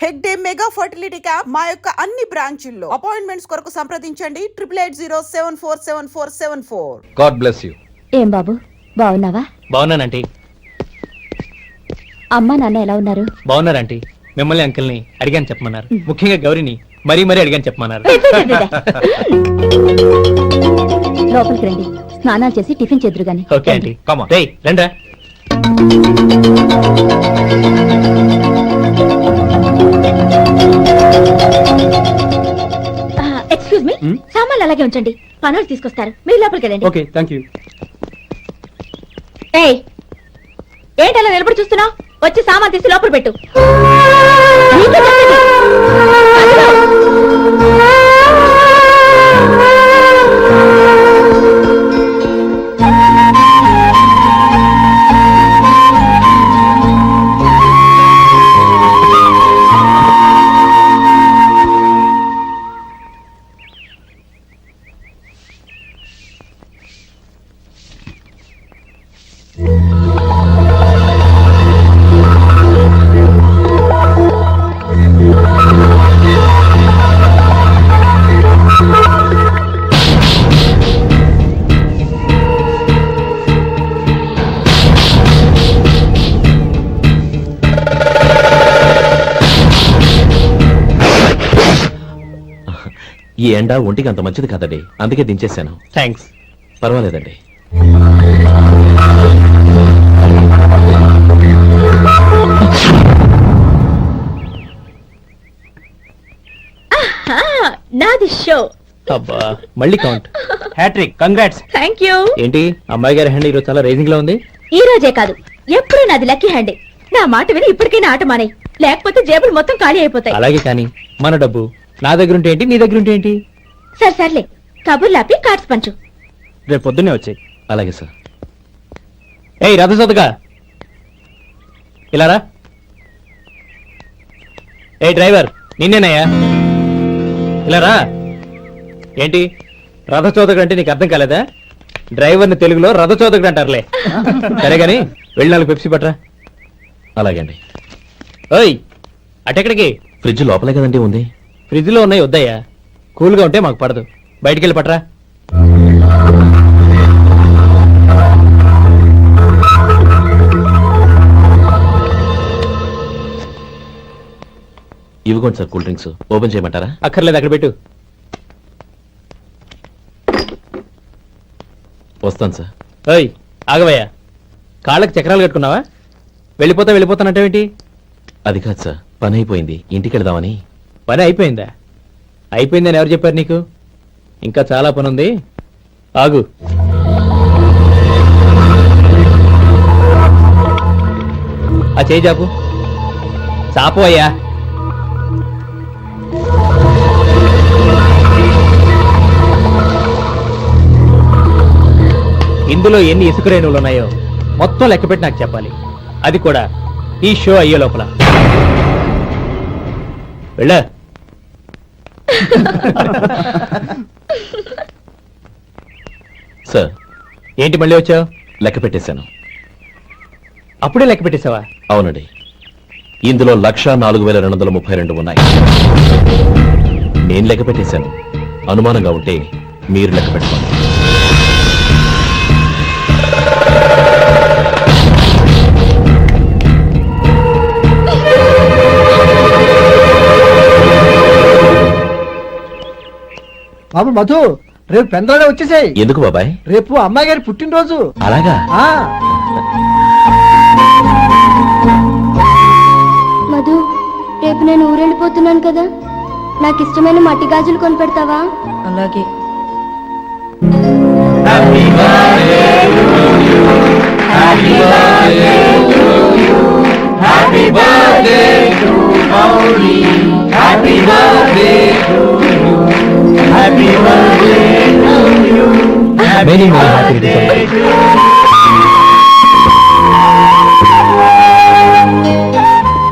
Hegde mega fertility camp మా యొక్క అన్ని బ్రాంచుల్లో. అపాయింట్మెంట్స్ కొరకు సంప్రదించండి 8880747474. God bless you. ఏం బాబు బాగున్నావా? బాగున్నానంటీ. అమ్మా నాన్న ఎలా ఉన్నారు? బాగున్నారంటీ. మిమ్మల్ని అంకిల్ని అడిగాను చెప్పమన్నారు. ముఖ్యంగా గౌరిని మరీ అడిగాను చెప్పమన్నారు. లోపలికి రండి, స్నానాలు చేసి టిఫిన్ చేదురు గాని. Okay aunty. రేయ్ రండ్రా. ఎక్స్క్యూజ్ మీ, సామాన్లు అలాగే ఉంచండి, పనులు తీసుకొస్తారు. మీరు లోపలికి వెళ్ళండి. Okay thank you. ఏయ్, ఏంటి అలా నిలబడి చూస్తున్నావు? వచ్చి సామాన్ తీసి లోపల పెట్టు. నీకే చెప్పేది. అదిగో. ఈ ఎండ ఒంటికి అంత మంచిది కాదండి, అందుకే దించేశాను. థ్యాంక్స్. పర్వాలేదండి. నాది షో. అబ్బా మళ్ళీ count. Hattrick. Congrats. Thank you. ఏంటి అమ్మాయి గారి హ్యాండ్ ఈరోజు చాలా రైజింగ్ లో ఉంది. ఈ రోజే కాదు, ఎప్పుడు నాది లక్కీ హ్యాండే. నా మాట విని ఇప్పటికైనా ఆట మానే, లేకపోతే జేబులు మొత్తం ఖాళీ అయిపోతాయి. అలాగే కానీ మన డబ్బు నా దగ్గర ఉంటే ఏంటి, నీ దగ్గర ఉంటే ఏంటి? సరే సర్లే, కబుర్లాపి కార్డ్స్ పంచు. రేపు పొద్దున్నే వచ్చాయి. అలాగే సార్. ఏయ్ రథసోదగా ఇలారా. ఏ డ్రైవర్ నిన్నేనయ్యా, ఇలారా. ఏంటి రథచోదకుడు అంటే నీకు అర్థం కాలేదా? డ్రైవర్ని తెలుగులో రథచోదకుడు అంటారులే. సరే గాని వెళ్ళి 4 పెప్సీ పట్రా. అలాగే అండి. ఓయ్ అటెక్కడికి? ఫ్రిడ్జ్ లోపలే కదండి ఉంది. ఫ్రిడ్జ్ లో ఉన్నాయి వద్దయ్యా, కూల్గా ఉంటే మాకు పడదు. బయటికి వెళ్ళి పట్రా. ఇవిగోండి సార్ కూల్ డ్రింక్స్. ఓపెన్ చేయమంటారా? అక్కర్లేదు, అక్కడ పెట్టు. వస్తాను సార్. ఓయ్ ఆగవయ్యా, కాళ్ళకి చక్రాలు కట్టుకున్నావా? వెళ్ళిపోతానంటావేంటి? అది కాదు సార్, పని అయిపోయింది, ఇంటికి వెళదామని. పని అయిపోయిందా? అయిపోయిందని ఎవరు చెప్పారు నీకు? ఇంకా చాలా పని ఉంది, ఆగు. ఆ చేయి చాపు. చాపు అయ్యా. ఇందులో ఎన్ని ఇసుక రేణువులు ఉన్నాయో మొత్తం లెక్కపెట్టి నాకు చెప్పాలి. అది కూడా ఈ షో అయ్యే లోపల. వెళ్ళా. సార్ ఏంటి మళ్ళీ వచ్చావు? లెక్క పెట్టేశాను. అప్పుడే లెక్క పెట్టేశావా? అవునండి, ఇందులో 1,04,232 ఉన్నాయి. నేను లెక్క పెట్టేశాను. అనుమానంగా ఉంటే మీరు లెక్క పెట్టుకోండి. బాబు మధు, రేపు పెందలాడే వచ్చేసాయి. ఎందుకు బాబాయ్? రేపు అమ్మాయి గారి పుట్టినరోజు. అలాగా? మధు, రేపు నేను ఊరెళ్ళిపోతున్నాను కదా, నాకు ఇష్టమైన మట్టి గాజులు కొనిపెడతావా? అలాగే.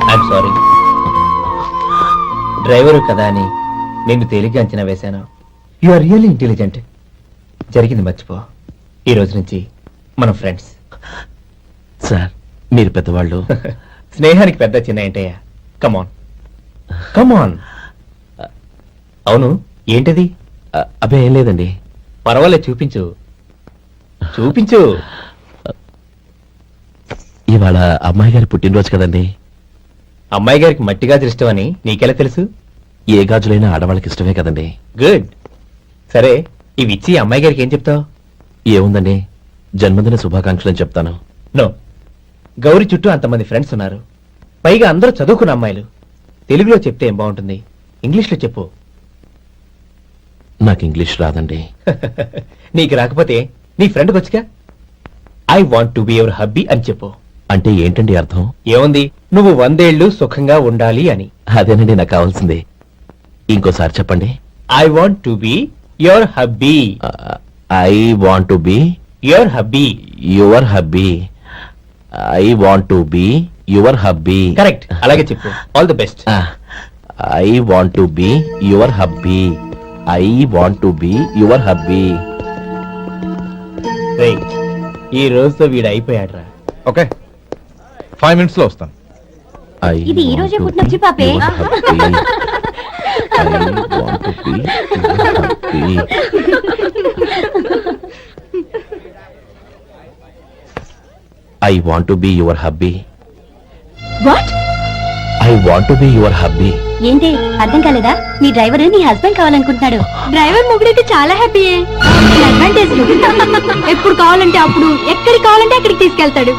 I'm sorry. డ్రైవరు కదా అని నిన్ను తేలిగ్గా అంచనా వేశాను. You are really intelligent. జరిగింది మర్చిపో. ఈ రోజు నుంచి మనం ఫ్రెండ్స్. సార్ మీరు పెద్దవాళ్ళు. స్నేహానికి పెద్ద చిన్న ఏంటయ్యా? కమాన్. కమాన్. అవును, ఏంటది? అబ్బే ఏం లేదండి. పర్వాలేదు, చూపించు చూపించు. ఇవాళ అమ్మాయి గారి పుట్టినరోజు కదండి. అమ్మాయి గారికి మట్టి గాజులు ఇష్టమని నీకెలా తెలుసు? ఏ గాజులైనా ఆడవాళ్ళకి ఇష్టమే కదండి. గుడ్. సరే, ఇవి ఇచ్చి అమ్మాయి గారికి ఏం చెప్తావు? ఏముందండి, జన్మదిన శుభాకాంక్షలు అని చెప్తాను. నో, గౌరీ చుట్టూ అంతమంది ఫ్రెండ్స్ ఉన్నారు, పైగా అందరూ చదువుకున్న అమ్మాయిలు. తెలుగులో చెప్తే ఏం బాగుంటుంది, ఇంగ్లీష్లో చెప్పు. నాకు ఇంగ్లీష్ రాదండి. నీకు రాకపోతే నీ ఫ్రెండ్కి వచ్చిగా I want to be your hubby అని చెప్పు. అంటే ఏంటండి అర్థం? ఏముంది, నువ్వు 100 ఏళ్ళు సుఖంగా ఉండాలి అని. అదేనండి నాకు కావాల్సింది. ఇంకోసారి చెప్పండి. I want to be your hubby. I want to be your hubby. Your hubby. I want to be your hubby. Correct, అలాగే చెప్పు. All the best. I want to be your hubby. I want to be your hubby. ఈ రోజుతో వీడు అయిపోయాడ్రా. Okay, 5 minutes లో వస్తాను. ఇది ఈ రోజే పుట్టిన వచ్చి పాపే. I want to be your hubby. What? I want to be your hubby. ఏంటి అర్థం కాలేదా? మీ డ్రైవర్ నీ హస్బెండ్ కావాలనుకుంటున్నాడు. డ్రైవర్ మొగుడైతే చాలా హ్యాపీయే. అడ్వాంటేజ్ ఎప్పుడు కావాలంటే అప్పుడు, ఎక్కడికి కావాలంటే అక్కడికి తీసుకెళ్తాడు.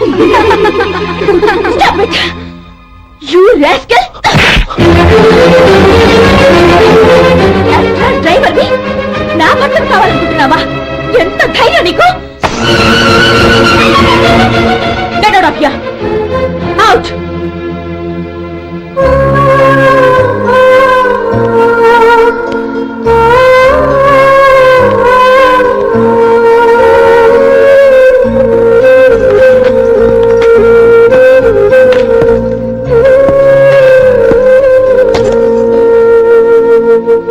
You rascal! డ్రైవర్ నా భర్త కావాలనుకుంటున్నావా? ఎంత ధైర్యం నీకు! Get out of here! Out!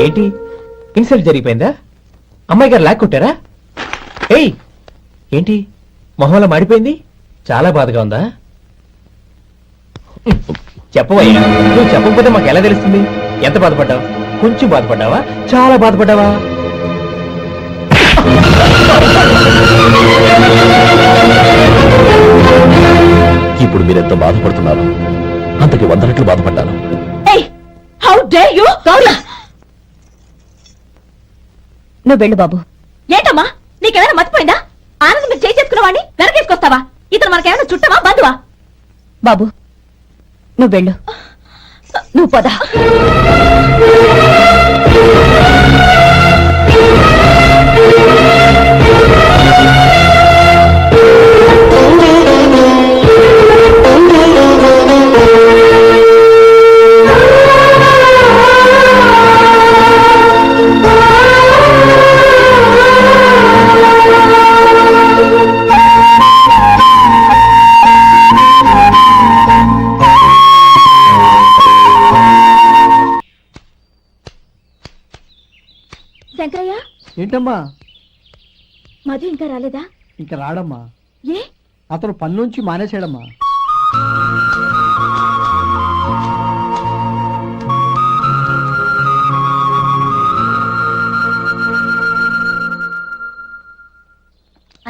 ఏంటి, ఇన్సల్ట్ జరిగిపోయిందా? అమ్మాయి గారు లాక్ కొట్టారా? ఏయ్, ఏంటి మొహంలో మాడిపోయింది? చాలా బాధగా ఉందా? చెప్పవయ్యా, నువ్వు చెప్పకపోతే మాకు ఎలా తెలుస్తుంది? ఎంత బాధపడ్డావు? కొంచెం బాధపడ్డావా, చాలా బాధపడ్డావా? ఇప్పుడు మీరెంత బాధపడుతున్నారు, అంతకి 100 రెట్లు బాధపడ్డాను. How dare you! గౌరీ, నువ్వు వెళ్ళు బాబు. ఏంటమ్మా, నీకేమైనా మర్చిపోయిందా? ఆనందం మీరు చేసుకున్న వాడిని వెనకేసుకొస్తావా? ఇతను మనకేమైనా చుట్టమా, బంధువా? బాబు నువ్వు వెళ్ళు, నువ్వు పద. శంకరయ్య, ఏంటమ్మా? మధు ఇంకా రాలేదా? ఇంకా రాడమ్మా. ఏ? అతను పనిలోంచి మానేసాడమ్మా.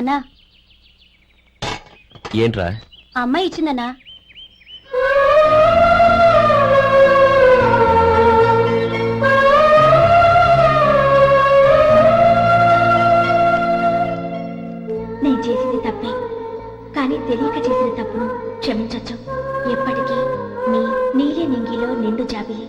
అన్నా, ఏంట్రా? ఆ అమ్మాయి ఇచ్చిందన్నా. నేను చేసింది తప్పే, కానీ తెలియక చేసిన తప్పును క్షమించొచ్చు. ఎప్పటికీ నీ నీలి నింగిలో నిండు జాబిలి.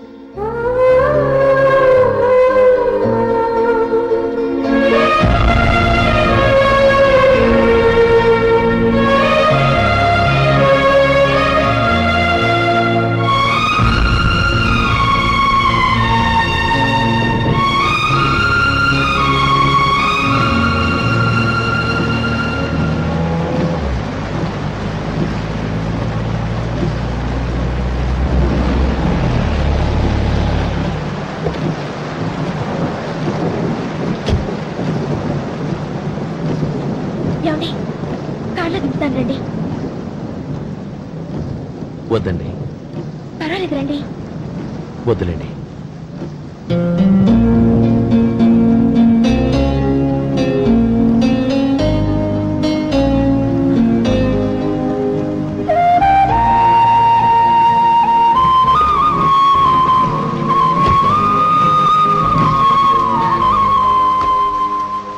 ఏమండి, కాళ్ళ దింపుతాను రండి. వద్దండి. పర్వాలేదు రండి. వదిలేండి.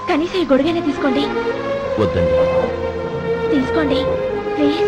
కనీసం ఈ గొడుగైనా తీసుకోండి. వద్దండి. తీసుకోండి ప్లీజ్.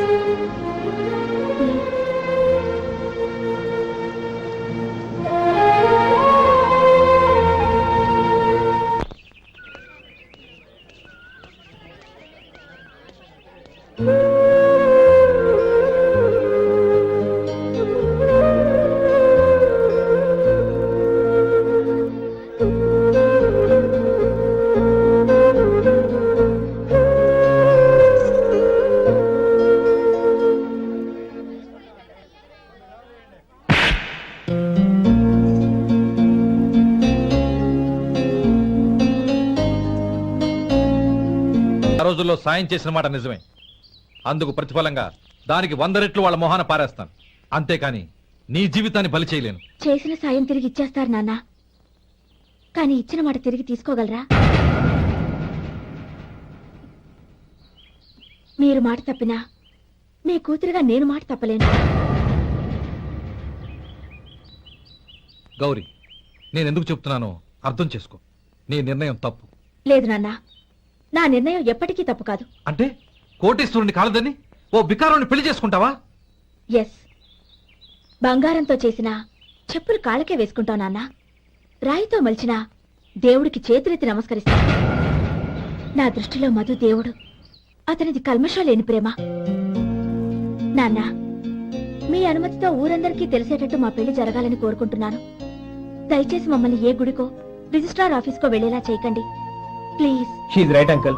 ఆ రోజుల్లో సాయం చేసిన మాట నిజమే. అందుకు ప్రతిఫలంగా దానికి 100 రెట్లు వాళ్ళ మొహాన పారేస్తాను. అంతేకాని నీ జీవితాన్ని బలి చేయలేను. చేసిన సాయం తిరిగి ఇచ్చేస్తారు నాన్న, కానీ ఇచ్చిన మాట తిరిగి తీసుకోగలరా? మీరు మాట తప్పినా మీ కూతురుగా నేను మాట తప్పలేను. గౌరీ, నేను ఎందుకు చెప్తున్నానో అర్థం చేసుకో. నీ నిర్ణయం తప్పు. లేదు నాన్న, నా నిర్ణయం ఎప్పటికీ తప్పు కాదు. అంటే కోటేశ్వరుని కాలదని ఓ బికారుని పెళ్లి చేసుకుంటావా? ఎస్, బంగారంతో చేసిన చెప్పులు కాళ్ళకే వేసుకుంటావు నాన్న. రాయితో మలిచిన దేవుడికి చేతులెత్తి నమస్కరిస్తా. నా దృష్టిలో మధు దేవుడు, అతనిది కల్మషం లేని ప్రేమ. నాన్న, మీ అనుమతితో ఊరందరికీ తెలిసేటట్టు మా పెళ్లి జరగాలని కోరుకుంటున్నాను. దయచేసి మమ్మల్ని ఏ గుడికో రిజిస్ట్రార్ ఆఫీస్కో వెళ్లేలా చేయకండి please. She's right uncle.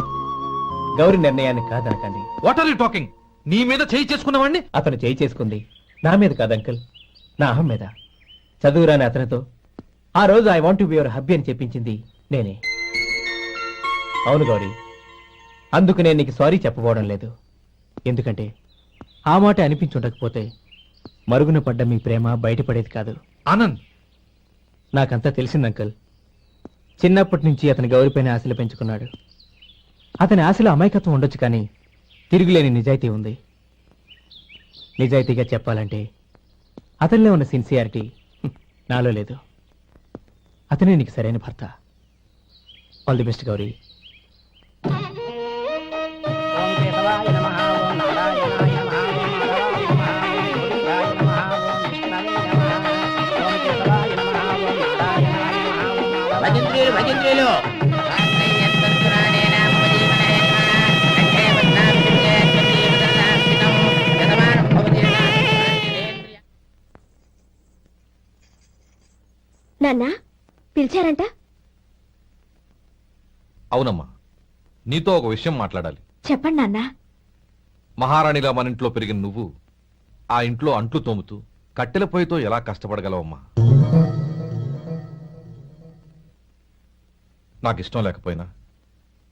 Gauri నిర్ణయాన్ని కాదనకండి. What are you talking? నీ మీద చేయి చేసుకున్నవాడిని అతను చేయి చేసుకుంది నా మీద కాదు అంకుల్, నా అహం మీద. చదువురాని అతనితో ఆ రోజు I want be your hubby అని చెప్పించింది నేనే. అవును గౌరీ, అందుకు నేను నీకు సారీ చెప్పబోవడం లేదు. ఎందుకంటే ఆ మాట అనిపించుండకపోతే మరుగున పడ్డ మీ ప్రేమ బయటపడేది కాదు. ఆనంద్, నాకంతా తెలిసింది అంకుల్. చిన్నప్పటి నుంచి అతని గౌరిపైన ఆశలు పెంచుకున్నాడు. అతని ఆశలో అమాయకత్వం ఉండొచ్చు, కానీ తిరుగులేని నిజాయితీ ఉంది. నిజాయితీగా చెప్పాలంటే అతనిలో ఉన్న సిన్సియారిటీ నాలో లేదు. అతనే నీకు సరైన భర్త. All the best Gauri. భజంత్రీలు నాన్న, పిలిచారంట? అవునమ్మా, నీతో ఒక విషయం మాట్లాడాలి. చెప్పండి నాన్న. మహారాణిగా మన ఇంట్లో పెరిగిన నువ్వు ఆ ఇంట్లో అంట్లు తోముతూ కట్టెల పొయ్యితో ఎలా కష్టపడగలవమ్మా? నాకు ఇష్టం లేకపోయినా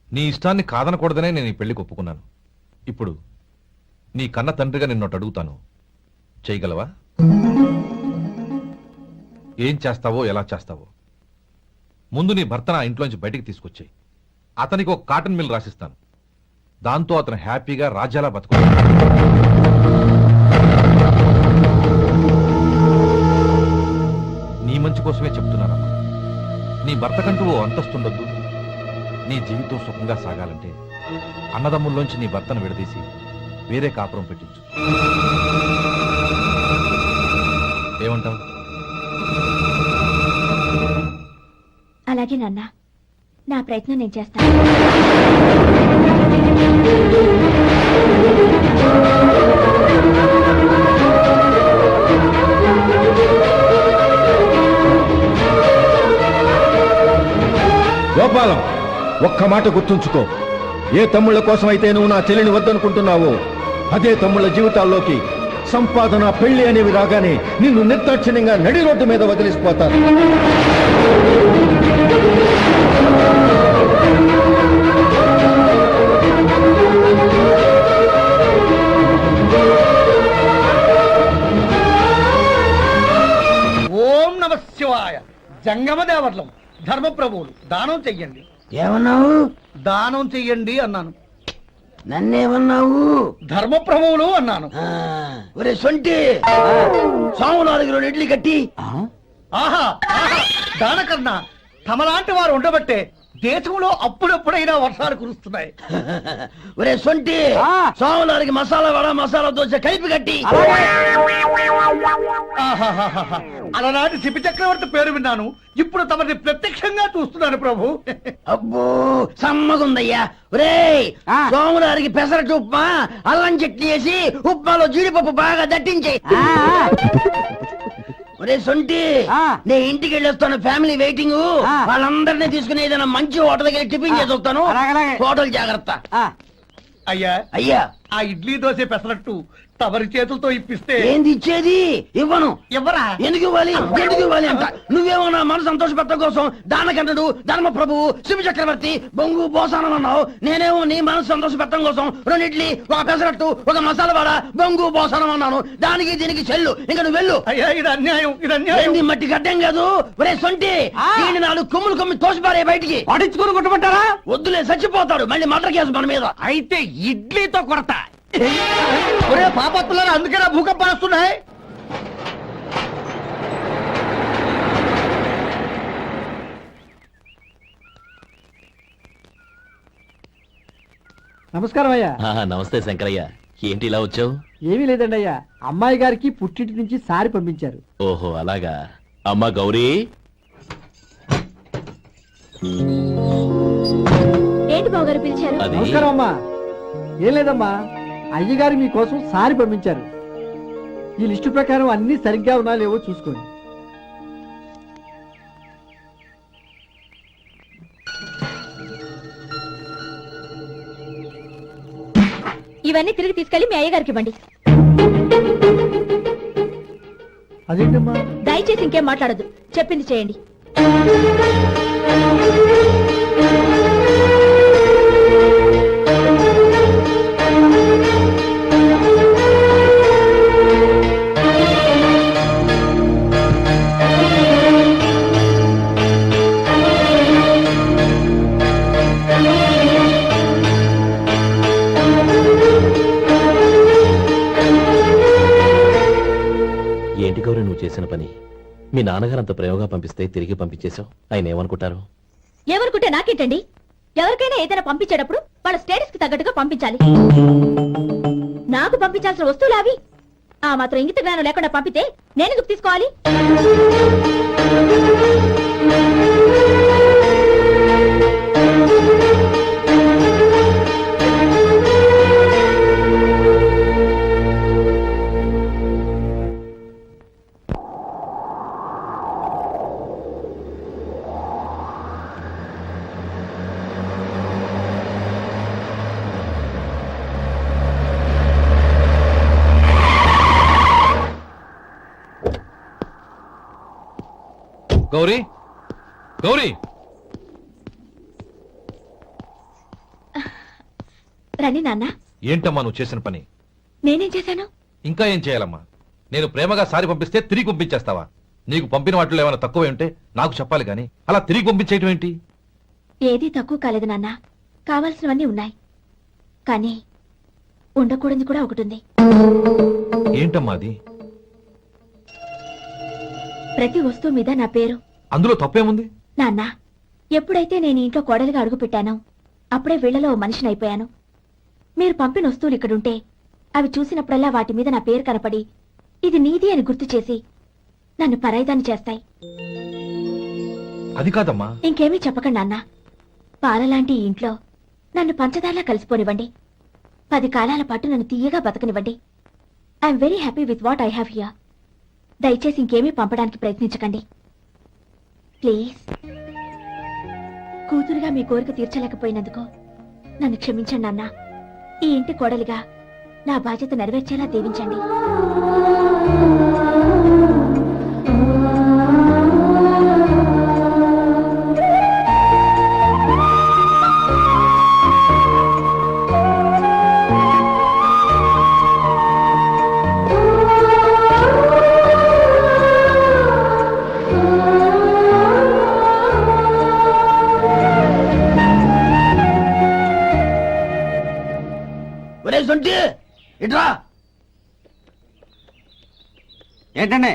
నీ ఇష్టాన్ని కాదనకూడదనే నేను ఈ పెళ్లికి ఒప్పుకున్నాను. ఇప్పుడు నీ కన్న తండ్రిగా నిన్నొట్టు అడుగుతాను, చేయగలవా? ఏం చేస్తావో, ఎలా చేస్తావో ముందు నీ భర్తను ఆ ఇంట్లోంచి బయటికి తీసుకొచ్చాయి. అతనికి ఒక కాటన్ మిల్ రాసిస్తాను. దాంతో అతను హ్యాపీగా రాజ్యాలా బతుకుతాడు. నీ మంచి కోసమే చెప్తున్నానమ్మా. నీ భర్తకంటూ ఓ అంతస్తుండొద్దు. నీ జీవితం సుఖంగా సాగాలంటే అన్నదమ్ముల్లోంచి నీ భర్తను విడదీసి వేరే కాపురం పెట్టించు. ఏమంటావు? అలాగే నాన్న, నా ప్రయత్నం నేను చేస్తాను. గోపాలం, ఒక్క మాట గుర్తుంచుకో. ఏ తమ్ముళ్ళ కోసమైతే నువ్వు నా చెల్లిని వద్దనుకుంటున్నావో అదే తమ్ముళ్ళ జీవితాల్లోకి సంపాదన, పెళ్లి అనేవి రాగానే నిన్ను నిర్దాక్షిణ్యంగా నడి రోడ్డు మీద వదిలిసిపోతారు. ఓం నమ శివాయ. జంగమ దేవతలం, ధర్మప్రభువులు, దానం చెయ్యండి. ఏమన్నావు? దానం చెయ్యండి అన్నాను. నన్నేమన్నావు? ధర్మప్రభువులు అన్నాను. ఒరే సొంటి, సోము 4 ఇడ్లీ కట్టి. ఆహా ఆహా, దానకన్నా తమలాంటి వారు ఉండబట్టే దేశంలో అప్పుడెప్పుడైనా వర్షాలు కురుస్తున్నాయి. ఒరే సొంటి, సోము 4 మసాలా వడ, మసాలా దోశ కలిపి కట్టి. ఆహాహాహా, అలనాటి శిపి చక్రవర్తి పేరు విన్నాను, ఇప్పుడు తమని ప్రత్యక్షంగా చూస్తున్నాను ప్రభు. అబ్బో సమ్మగుందయ్యా. ఒరే సోము 4 పెసరట్టు ఉప్మా, అల్లం చట్నీ వేసి ఉప్మాలో జీడిపప్పు బాగా దట్టించే. ఒరే సొంటి, నే ఇంటికి వెళ్ళొస్తాను, ఫ్యామిలీ వెయిటింగ్. వాళ్ళందరినీ తీసుకుని ఏదైనా మంచి హోటల్ దగ్గర టిఫిన్ చేసి వస్తాను. హోటల్ జాగ్రత్త. అయ్యా అయ్యా, ఆ ఇడ్లీ దోశ పెసరట్టు తమరి చేతులతో ఇప్పిస్తే. ఏంది ఇచ్చేది? ఇవ్వను. ఎవరా? ఎందుకు ఇవ్వాలి? ఎందుకు ఇవ్వాలి అంట. నువ్వేమో నా మనసు సంతోషపెట్టడం కోసం దానకంటుడు, ధర్మ ప్రభువు, శివ చక్రవర్తి, బొంగు బోసానం అన్నావు. నేనేమో నీ మనసు సంతోషపెట్టడం కోసం 2 ఇడ్లీ, 1 పెసరట్టు, 1 మసాలా వడ, బొంగు బోసానం అన్నాను. దానికి దీనికి చెల్లు. ఇంకా నువ్వు వెళ్ళు. అయ్యా ఇది అన్యాయం, ఇది అన్యాయం. ఏంది మట్టి గడ్డం కాదు. ఒరే సొంటి, దీన్ని 4 కొమ్ములు కొమ్మి తోసిపారే బయటికి. పడించుకుని కొట్టమంటారా? వద్దులే, చచ్చిపోతాడు. మళ్ళీ మటర్ కేసు మన మీద. అయితే ఇడ్లీతో కొడతా. ఒరే పాపత్తులారా, అందుకేనా భూకంపాలు వస్తున్నాయి? నమస్కారం అయ్యా. నమస్తే శంకరయ్య, ఏంటి ఇలా వచ్చావు? ఏమీ లేదండి అయ్యా, అమ్మాయి గారికి పుట్టింటి నుంచి సారి పంపించారు. ఓహో అలాగా. అమ్మా గౌరీ, ఏంటి బావగారు పిలిచారు? అది నమస్కారం అమ్మా. ఏం లేదమ్మా, అయ్యగారు మీకోసం సారి పంపించారు. ఈ లిస్టు ప్రకారం అన్ని సరిగ్గా ఉన్నా లేవో చూసుకోండి. ఇవన్నీ తిరిగి తీసుకెళ్లి మీ అయ్యగారికి ఇవ్వండి. అదేంటమ్మా? దయచేసి ఇంకేం మాట్లాడదు, చెప్పింది చేయండి. ఏంటి గౌరీ నువ్వు చేసిన పని? మీ నాన్నగారు అంత ప్రేమగా పంపిస్తే తిరిగి పంపించేశావు. ఆయన ఏమనుకుంటారు? ఎవరుకుంటే నాకేంటండి? ఎవరికైనా ఏదైనా పంపించేటప్పుడు వాళ్ళ స్టేటస్ కి తగ్గట్టుగా పంపించాలి. నాకు పంపించాల్సిన వస్తువులు అవి. ఆ మాత్రం ఇంగిత జ్ఞానం లేకుండా పంపితే నేనెందుకు తీసుకోవాలి? గౌరీ, గౌరీ, రండి నాన్న. ఏంటమ్మా నువ్వు చేసిన పని? నేనేం చేశాను? ఇంకా ఏం చేయాలమ్మా? నేను ప్రేమగా సారి పంపిస్తే తిరిగి పంపించేస్తావా? నీకు పంపిన వాటిలో ఏమైనా తక్కువ ఉంటే నాకు చెప్పాలి కానీ అలా తిరిగి పంపించేయటం ఏంటి? ఏదీ తక్కువ కాలేదు నాన్న, కావాల్సినవన్నీ ఉన్నాయి. కానీ ఉండకూడదు కూడా ఒకటి ఉంది. ఏంటమ్మా అది? ప్రతి వస్తువు మీద నా పేరు. అందులో తప్పేముంది? నాన్న, ఎప్పుడైతే నేను ఇంట్లో కోడలిగా అడుగు పెట్టానో అప్పుడే వీళ్లలో మనిషిని అయిపోయాను. మీరు పంపిన వస్తువులు ఇక్కడుంటే అవి చూసినప్పుడల్లా వాటి మీద నా పేరు కనపడి ఇది నీది అని గుర్తు చేసి నన్ను పరాయిదాన్ని చేస్తాయి. అది కాదమ్మా. ఇంకేమీ చెప్పకండి నాన్న. పాలలాంటి ఈ ఇంట్లో నన్ను పంచదారలా కలిసిపోనివ్వండి. 10 కాలాల పాటు నన్ను తీయగా బతకనివ్వండి. I'm very happy with what I have here. దయచేసి ఇంకేమీ పంపడానికి ప్రయత్నించకండి ప్లీజ్. కూతురుగా మీ కోరిక తీర్చలేకపోయినందుకు నన్ను క్షమించండి నాన్న. ఈ ఇంటి కోడలిగా నా బాధ్యత నెరవేర్చేలా దీవించండి. చక్రవర్తి ఇట్రా. ఏంటండి?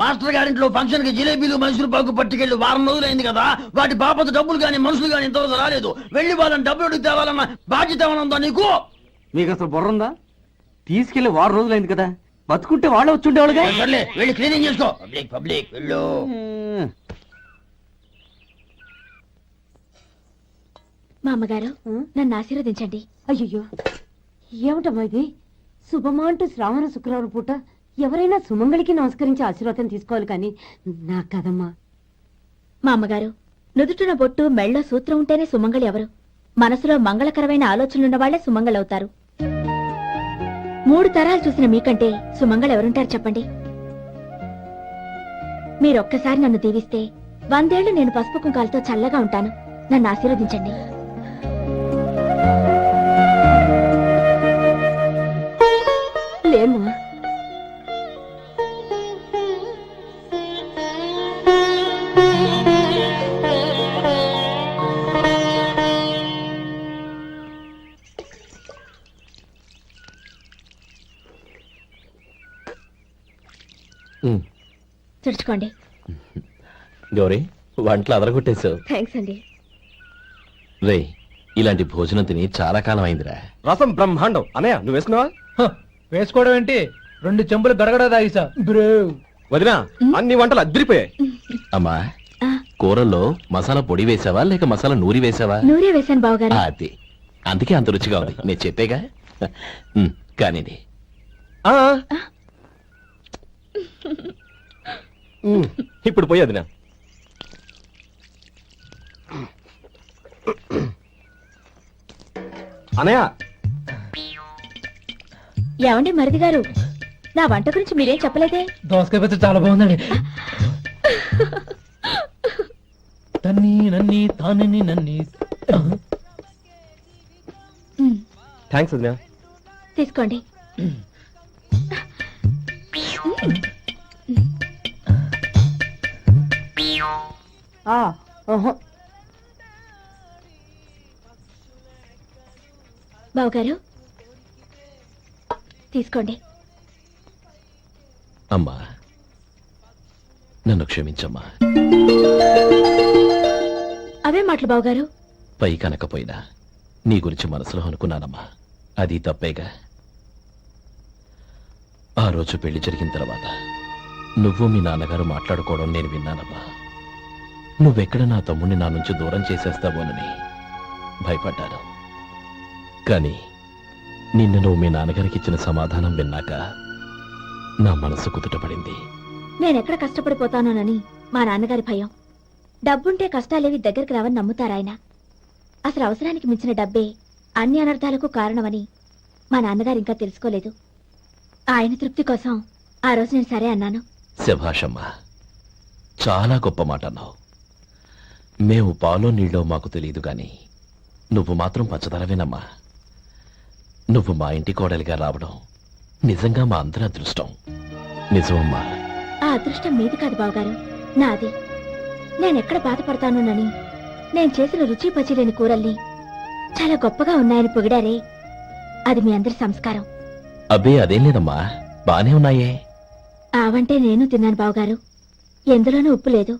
మాస్టర్ గారింట్లో ఫంక్షన్ కి జిలేబీలు మైసూరు పాకు పట్టుకెళ్ళి వారం రోజులైంది కదా, వాటి బాపత డబ్బులు కానీ మనుషులు కానీ ఇంతవరకు రాలేదు. వెళ్ళి వాళ్ళని డబ్బులు అడిగి తేవాలన్న బాధ్యత ఏమైనా ఉందా నీకు? మీకు అసలు బుర్ర ఉందా? తీసుకెళ్లి 6 రోజులైంది కదా, బతుకుంటే వాళ్ళే వచ్చుండేవాళ్ళుగా. సర్లే వెళ్ళి క్లీనింగ్ చేసుకో. పబ్లిక్ పబ్లిక్ వెళ్ళు. మా అమ్మగారు నన్ను ఆశీర్వదించండి. అయ్యో ఏమిటమ్మా ఇది? శుభమా అంటూ శ్రావణ శుక్రవారం పూట ఎవరైనా సుమంగళికి నమస్కరించి ఆశీర్వాదం తీసుకోవాలి కానీ నా కదమ్మా. మా అమ్మగారు నుదుటిన బొట్టు మెళ్ళో సూత్రం ఉంటేనే సుమంగళి ఎవరు? మనసులో మంగళకరమైన ఆలోచనలున్న వాళ్లే సుమంగళవుతారు. 3 తరాలు చూసిన మీకంటే సుమంగళ ఎవరుంటారు చెప్పండి? మీరొక్కసారి నన్ను దీవిస్తే 100 ఏళ్లు నేను పసుపు కుంకాలతో చల్లగా ఉంటాను. నన్ను ఆశీర్వదించండి. లేమ్మా, తుడుచుకోండి. గౌరీ వంటలు అదరగొట్టేశావు. థ్యాంక్స్ అండి. రే ఇలాంటి భోజనం తిని చాలా కాలం అయిందిరా. రసం బ్రహ్మాండం. అనయ్య నువ్వు వేసుకున్నావా? వేసుకోవడం ఏంటి, 2 చెంబులు గడగడ తాగిసా. వదినా అన్ని వంటలు అద్దరిపోయాయి. అమ్మా ఆ, కూరల్లో మసాలా పొడి వేసావా లేక మసాలా నూరి వేసావా? నూరే వేశాను బావగారు. అది అందుకే అంత రుచిగా ఉంది. నేను చెప్పేగా. కానివ్వండి. ఇప్పుడు పోయి వదినా. అనయ్య ఏమండి మరిది గారు, నా వంట గురించి మీరేం చెప్పలేదే? దోసకాయ పచ్చడి చాలా బాగుందండి. తన్ని నన్ని తానని నన్ని. థ్యాంక్స్ వదినా. తీసుకోండి. బావగారు తీసుకోండి. అమ్మా నన్ను క్షమించమ్మా. అవే మాటలు బావగారు. పై కనకపోయినా నీ గురించి మనసులో అనుకున్నానమ్మా. అది తప్పేగా. ఆ రోజు పెళ్లి జరిగిన తర్వాత నువ్వు మీ నాన్నగారు మాట్లాడుకోవడం నేను విన్నానమ్మా. నువ్వెక్కడ నా తమ్ముడిని నా నుంచి దూరం చేసేస్తావోనని భయపడ్డాను. కానీ నిన్న నువ్వు మీ నాన్నగారికి ఇచ్చిన సమాధానం విన్నాక నా మనసు కుదుటపడింది. నేనెక్కడ కష్టపడిపోతానోనని మా నాన్నగారి భయం. డబ్బుంటే కష్టాలేవి దగ్గరికి రావని నమ్ముతారాయన. అసలు అవసరానికి మించిన డబ్బే అన్ని అనర్థాలకు కారణమని మా నాన్నగారు ఇంకా తెలుసుకోలేదు. ఆయన తృప్తి కోసం ఆ రోజు నేను సరే అన్నాను. శభాషమ్మా, చాలా గొప్ప మాట అన్నావు. మేము పాలో నీళ్ళో మాకు తెలియదు గాని నువ్వు మాత్రం పచ్చదనవేనమ్మా. నువ్వు మా ఇంటి కోడలిగా రావడం నిజంగా మా అందరి అదృష్టం. నిజమమ్మా. ఆ అదృష్టం మీది కాదు బావగారు, నాది. నేనెక్కడ బాధపడతానోనని నేను చేసిన రుచి పచిలేని కూరల్ని చాలా గొప్పగా ఉన్నాయని పొగిడారే, అది మీ అందరి సంస్కారం. అబ్బే అదేం లేదమ్మా, బానే ఉన్నాయే. ఆవంటే నేను తిన్నాను బావగారు, ఎందులోనూ ఉప్పు లేదు.